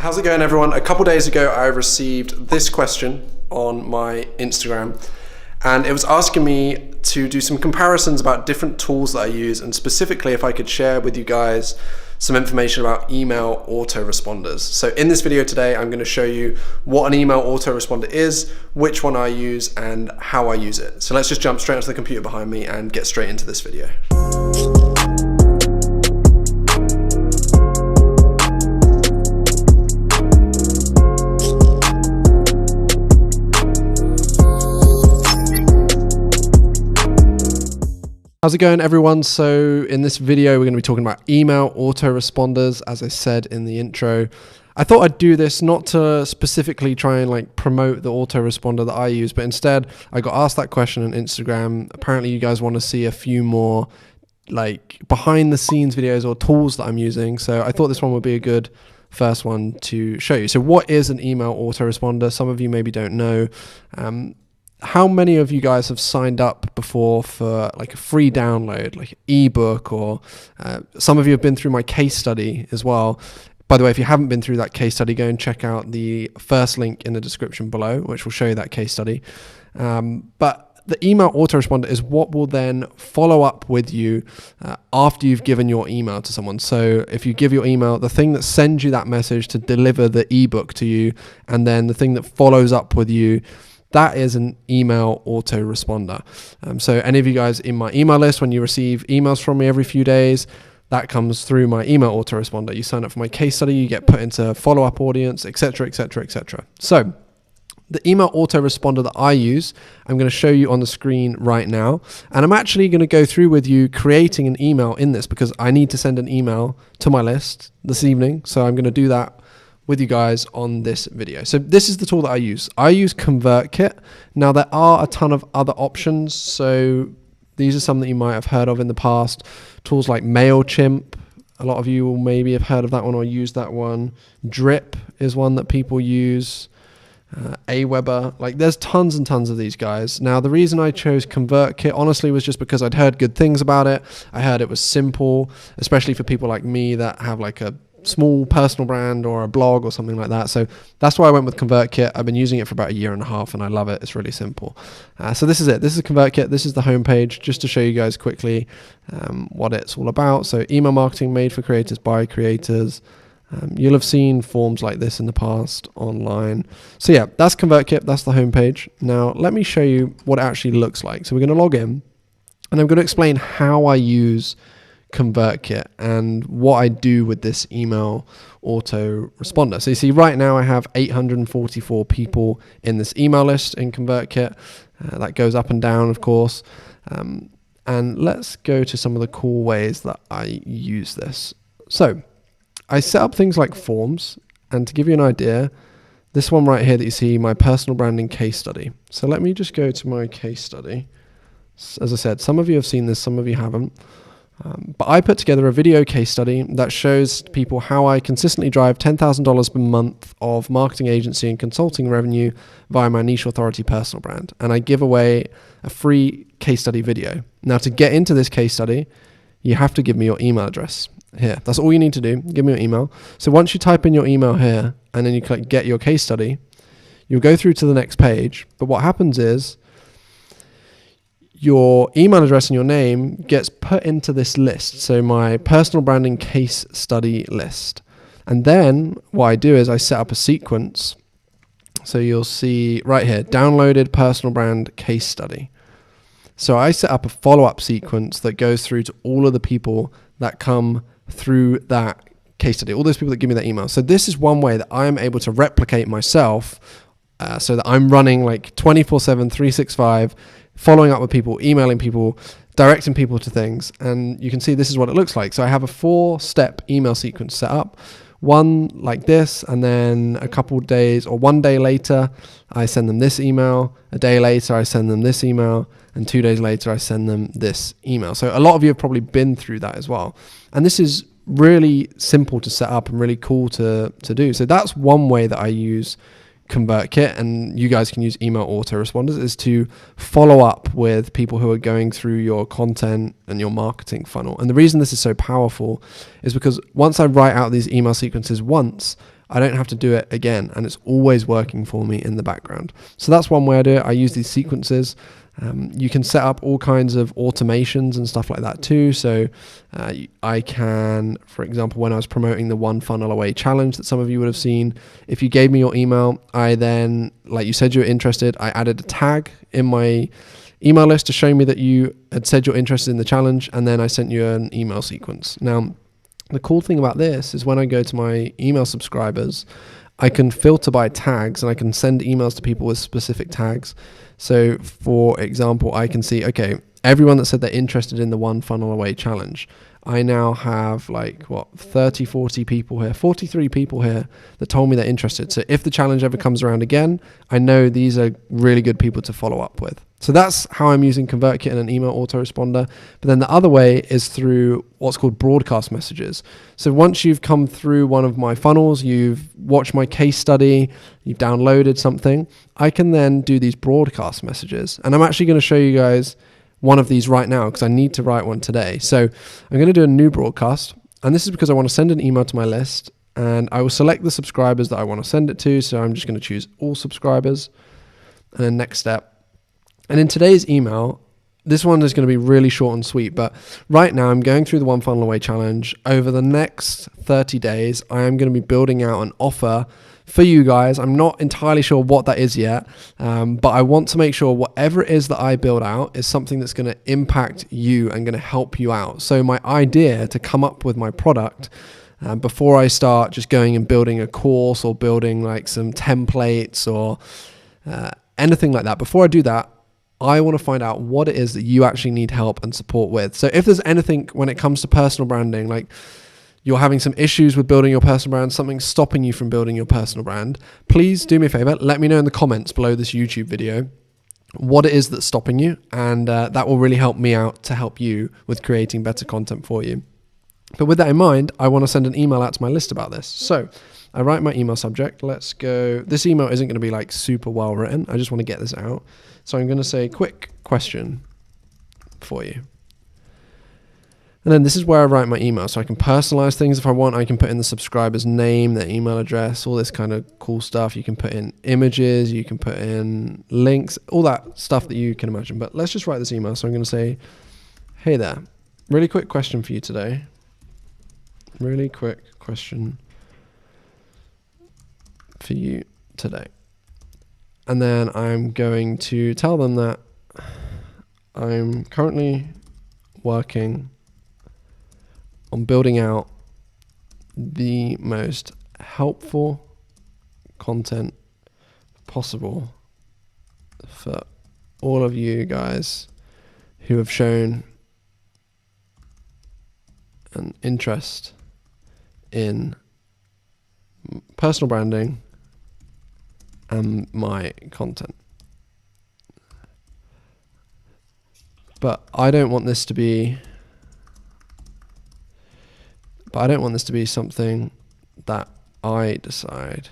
How's it going, everyone? A couple days ago, I received this question on my Instagram, and it was asking me to do some comparisons about different tools that I use, and specifically if I could share with you guys some information about email autoresponders. So in this video today, I'm going to show you what an email autoresponder is, which one I use, and how I use it. So let's just jump straight onto the computer behind me and get straight into this video. How's it going, everyone? So in this video, we're going to be talking about email autoresponders, as I said in the intro. I thought I'd do this not to specifically try and promote the autoresponder that I use, but instead I got asked that question on Instagram. Apparently you guys want to see a few more behind the scenes videos or tools that I'm using. So I thought this one would be a good first one to show you. So what is an email autoresponder? Some of you maybe don't know. How many of you guys have signed up before for a free download, like an ebook, or some of you have been through my case study as well. By the way, if you haven't been through that case study, go and check out the first link in the description below, which will show you that case study. But the email autoresponder is what will then follow up with you after you've given your email to someone. So if you give your email, the thing that sends you that message to deliver the ebook to you, and then the thing that follows up with you, that is an email autoresponder. So any of you guys in my email list, when you receive emails from me every few days, that comes through my email autoresponder. You sign up for my case study, you get put into follow-up audience, etc., etc., etc. So the email autoresponder that I use, I'm going to show you on the screen right now. And I'm actually going to go through with you creating an email in this because I need to send an email to my list this evening. So I'm going to do that with you guys on this video. So this is the tool that I use. I use Convertkit. Now there are a ton of other options. So these are some that you might have heard of in the past. Tools like MailChimp. A lot of you will maybe have heard of that one or used that one. Drip is one that people use. Aweber. There's tons and tons of these guys. Now the reason I chose Convertkit honestly was just because I'd heard good things about it. I heard it was simple, especially for people like me that have a small personal brand or a blog or something like that. So that's why I went with Convertkit. I've been using it for about a year and a half and I love it. It's really simple. So this is it. This is Convertkit. This is the homepage, just to show you guys quickly what it's all about. So email marketing made for creators by creators. You'll have seen forms like this in the past online. So yeah, that's Convertkit. That's the homepage. Now let me show you what it actually looks like. So we're going to log in and I'm going to explain how I use Convertkit and what I do with this email autoresponder. So you see right now I have 844 people in this email list in Convertkit. That goes up and down, of course. And let's go to some of the cool ways that I use this. So I set up things like forms, and to give you an idea, this one right here that you see, my personal branding case study. So let me just go to my case study. As I said, some of you have seen this, some of you haven't. But I put together a video case study that shows people how I consistently drive $10,000 per month of marketing agency and consulting revenue via my niche authority personal brand. And I give away a free case study video. Now to get into this case study, you have to give me your email address here. That's all you need to do. Give me your email. So once you type in your email here and then you click get your case study, you'll go through to the next page. But what happens is your email address and your name gets put into this list. So my personal branding case study list. And then what I do is I set up a sequence. So you'll see right here, downloaded personal brand case study. So I set up a follow-up sequence that goes through to all of the people that come through that case study, all those people that give me that email. So this is one way that I'm able to replicate myself so that I'm running 24/7, 365, following up with people, emailing people, directing people to things. And you can see this is what it looks like. So I have a 4-step email sequence set up. One like this, and then a couple of days or 1 day later, I send them this email. A day later, I send them this email. And 2 days later, I send them this email. So a lot of you have probably been through that as well. And this is really simple to set up and really cool to do. So that's one way that I use Convertkit, and you guys can use email autoresponders, is to follow up with people who are going through your content and your marketing funnel. And the reason this is so powerful is because once I write out these email sequences once, I don't have to do it again, and it's always working for me in the background. So that's one way I do it. I use these sequences. You can set up all kinds of automations and stuff like that too. So I can, for example, when I was promoting the One Funnel Away challenge that some of you would have seen, if you gave me your email, I then, like you said you were interested, I added a tag in my email list to show me that you had said you're interested in the challenge, and then I sent you an email sequence. Now, the cool thing about this is when I go to my email subscribers, I can filter by tags, and I can send emails to people with specific tags. So for example, I can see, okay, everyone that said they're interested in the One Funnel Away challenge, I now have 30, 40 people here, 43 people here that told me they're interested. So if the challenge ever comes around again, I know these are really good people to follow up with. So that's how I'm using Convertkit and an email autoresponder. But then the other way is through what's called broadcast messages. So once you've come through one of my funnels, you've watched my case study, you've downloaded something, I can then do these broadcast messages. And I'm actually going to show you guys one of these right now because I need to write one today. So I'm going to do a new broadcast, and this is because I want to send an email to my list, and I will select the subscribers that I want to send it to. So I'm just going to choose all subscribers, and then next step. And in today's email, this one is going to be really short and sweet, but right now I'm going through the One Funnel Away challenge. Over the next 30 days, I am going to be building out an offer for you guys. I'm not entirely sure what that is yet, but I want to make sure whatever it is that I build out is something that's going to impact you and going to help you out. So my idea to come up with my product before I start just going and building a course or building like some templates or anything like that, before I do that, I want to find out what it is that you actually need help and support with. So if there's anything when it comes to personal branding, like you're having some issues with building your personal brand, something stopping you from building your personal brand, please do me a favor, let me know in the comments below this YouTube video what it is that's stopping you, and that will really help me out to help you with creating better content for you. But with that in mind, I want to send an email out to my list about this. So I write my email subject. Let's go. This email isn't going to be like super well written. I just want to get this out. So I'm going to say quick question for you. And then this is where I write my email. So I can personalize things if I want. I can put in the subscriber's name, their email address, all this kind of cool stuff. You can put in images, you can put in links, all that stuff that you can imagine. But let's just write this email. So I'm going to say, hey there, really quick question for you today. Really quick question for you today. And then I'm going to tell them that I'm currently working on building out the most helpful content possible for all of you guys who have shown an interest in personal branding and my content. But I don't want this to be something that I decide.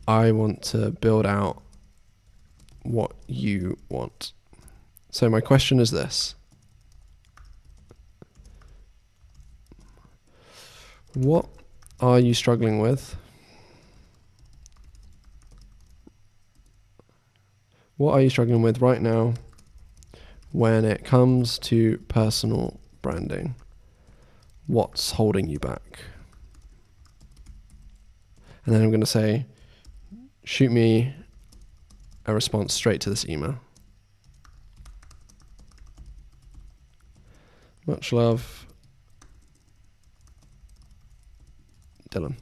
I want to build out what you want. So my question is this. What are you struggling with? What are you struggling with right now when it comes to personal branding? What's holding you back? And then I'm going to say, shoot me a response straight to this email. Much love, Dylan.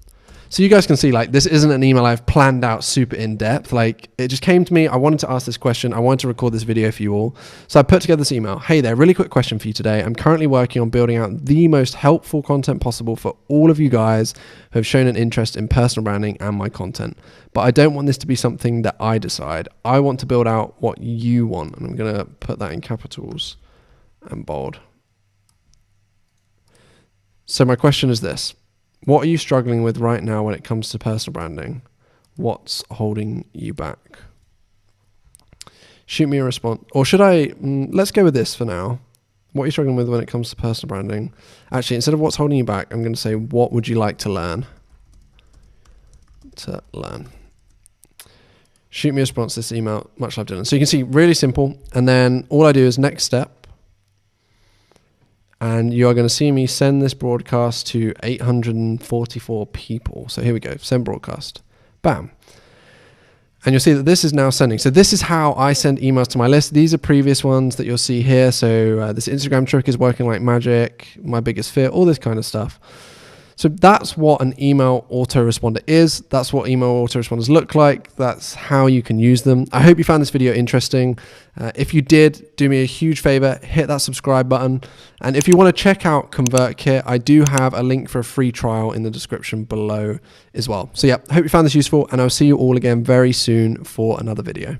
So you guys can see, like, this isn't an email I've planned out super in depth. Like, it just came to me. I wanted to ask this question. I wanted to record this video for you all. So I put together this email. Hey there, really quick question for you today. I'm currently working on building out the most helpful content possible for all of you guys who have shown an interest in personal branding and my content. But I don't want this to be something that I decide. I want to build out what you want. And I'm going to put that in capitals and bold. So my question is this. What are you struggling with right now when it comes to personal branding? What's holding you back? Shoot me a response. Or should I, let's go with this for now. What are you struggling with when it comes to personal branding? Actually, instead of what's holding you back, I'm going to say, what would you like to learn? to learn. Shoot me a response to this email. Much love, Dylan. So you can see, really simple. And then all I do is next step. And you are going to see me send this broadcast to 844 people. So here we go. Send broadcast. Bam. And you'll see that this is now sending. So this is how I send emails to my list. These are previous ones that you'll see here. So this Instagram trick is working like magic, my biggest fear, all this kind of stuff. So that's what an email autoresponder is. That's what email autoresponders look like. That's how you can use them. I hope you found this video interesting. If you did, do me a huge favor, hit that subscribe button. And if you want to check out Convertkit, I do have a link for a free trial in the description below as well. So yeah, I hope you found this useful, and I'll see you all again very soon for another video.